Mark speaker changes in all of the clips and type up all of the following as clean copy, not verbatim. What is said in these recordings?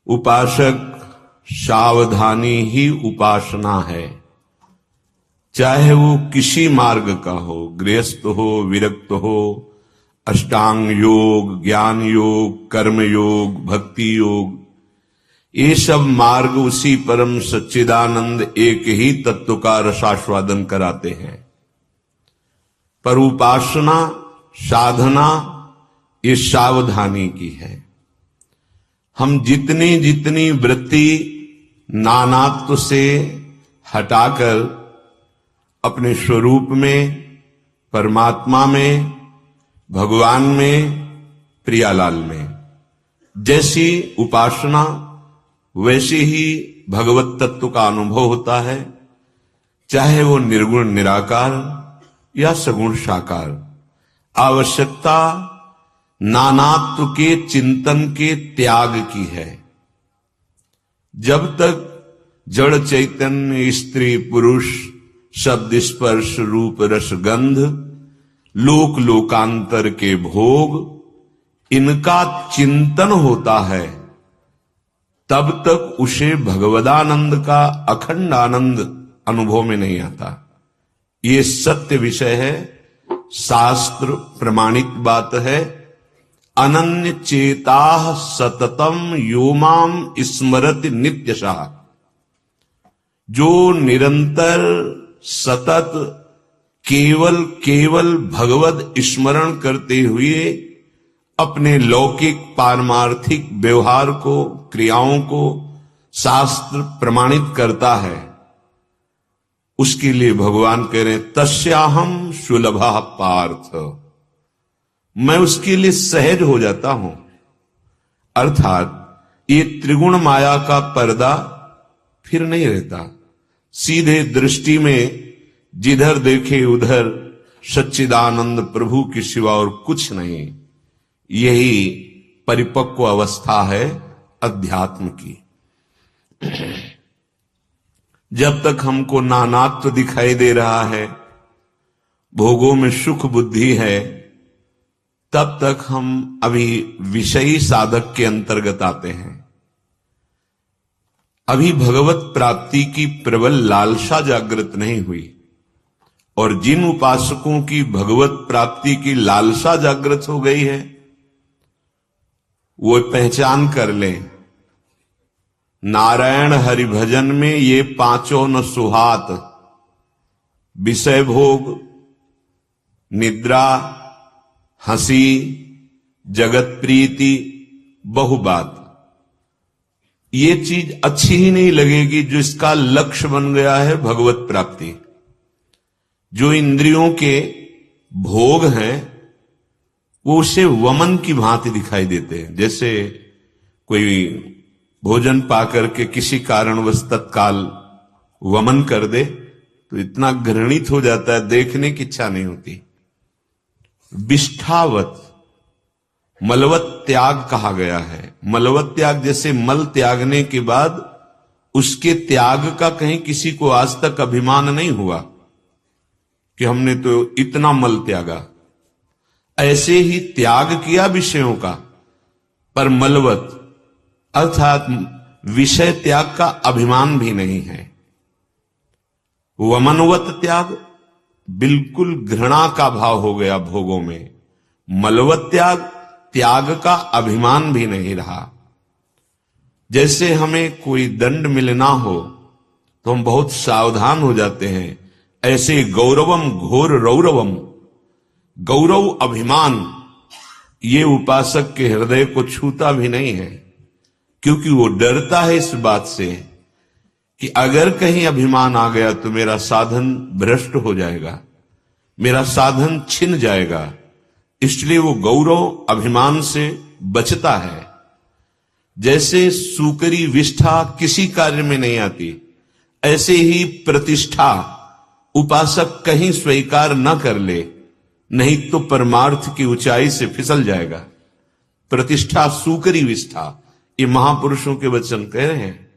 Speaker 1: उपासक सावधानी ही उपासना है, चाहे वो किसी मार्ग का हो, गृहस्थ हो, विरक्त हो, अष्टांग योग, ज्ञान योग, कर्म योग, भक्ति योग, ये सब मार्ग उसी परम सच्चिदानंद एक ही तत्व का रसास्वादन कराते हैं। पर उपासना साधना ये सावधानी की है। हम जितनी जितनी वृत्ति नानात्व से हटाकर अपने स्वरूप में, परमात्मा में, भगवान में, प्रियालाल में, जैसी उपासना वैसे ही भगवत तत्व का अनुभव होता है, चाहे वो निर्गुण निराकार या सगुण साकार। आवश्यकता नानात्व के चिंतन के त्याग की है। जब तक जड़ चैतन्य, स्त्री पुरुष, शब्द स्पर्श रूप रस गंध, लोक लोकांतर के भोग, इनका चिंतन होता है, तब तक उसे भगवदानंद का अखंड आनंद अनुभव में नहीं आता। ये सत्य विषय है, शास्त्र प्रमाणित बात है। अनन्य चेताः सततम यो माम स्मरति नित्यशः, जो निरंतर सतत केवल भगवद स्मरण करते हुए अपने लौकिक पारमार्थिक व्यवहार को, क्रियाओं को शास्त्र प्रमाणित करता है, उसके लिए भगवान कह रहे हैं तस्याहम सुलभः पार्थ, मैं उसके लिए सहज हो जाता हूं। अर्थात ये त्रिगुण माया का पर्दा फिर नहीं रहता। सीधे दृष्टि में जिधर देखे उधर सच्चिदानंद प्रभु के सिवा और कुछ नहीं। यही परिपक्व अवस्था है अध्यात्म की। जब तक हमको नानात्व दिखाई दे रहा है, भोगों में सुख बुद्धि है, तब तक हम अभी विषयी साधक के अंतर्गत आते हैं। अभी भगवत प्राप्ति की प्रबल लालसा जागृत नहीं हुई। और जिन उपासकों की भगवत प्राप्ति की लालसा जागृत हो गई है, वो पहचान कर लें, नारायण हरि भजन में ये पांचों न सुहात, विषय भोग, निद्रा, हंसी, जगत प्रीति, बहुबात, ये चीज अच्छी ही नहीं लगेगी जो इसका लक्ष्य बन गया है भगवत प्राप्ति। जो इंद्रियों के भोग हैं वो उसे वमन की भांति दिखाई देते हैं। जैसे कोई भोजन पाकर के किसी कारणवश तत्काल वमन कर दे तो इतना घृणित हो जाता है, देखने की इच्छा नहीं होती। विष्ठावत, मलवत त्याग कहा गया है। मलवत त्याग जैसे मल त्यागने के बाद उसके त्याग का कहीं किसी को आज तक अभिमान नहीं हुआ कि हमने तो इतना मल त्यागा। ऐसे ही त्याग किया विषयों का, पर मलवत अर्थात विषय त्याग का अभिमान भी नहीं है। वमनवत त्याग, बिल्कुल घृणा का भाव हो गया भोगों में। मलवत त्याग, त्याग का अभिमान भी नहीं रहा। जैसे हमें कोई दंड मिलना हो तो हम बहुत सावधान हो जाते हैं, ऐसे गौरवम घोर रौरवम, गौरव अभिमान ये उपासक के हृदय को छूता भी नहीं है, क्योंकि वो डरता है इस बात से कि अगर कहीं अभिमान आ गया तो मेरा साधन भ्रष्ट हो जाएगा, मेरा साधन छिन जाएगा। इसलिए वो गौरव अभिमान से बचता है। जैसे सूकरी विष्ठा किसी कार्य में नहीं आती, ऐसे ही प्रतिष्ठा उपासक कहीं स्वीकार न कर ले, नहीं तो परमार्थ की ऊंचाई से फिसल जाएगा। प्रतिष्ठा सूकरी विष्ठा, ये महापुरुषों के वचन कह रहे हैं।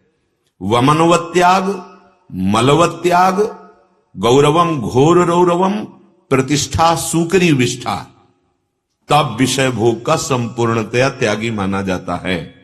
Speaker 1: वमनवत त्याग, मलवत त्याग, गौरवम घोर रौरवम, प्रतिष्ठा सूकरी विष्ठा, तब विषय भोग का संपूर्णतया त्यागी माना जाता है।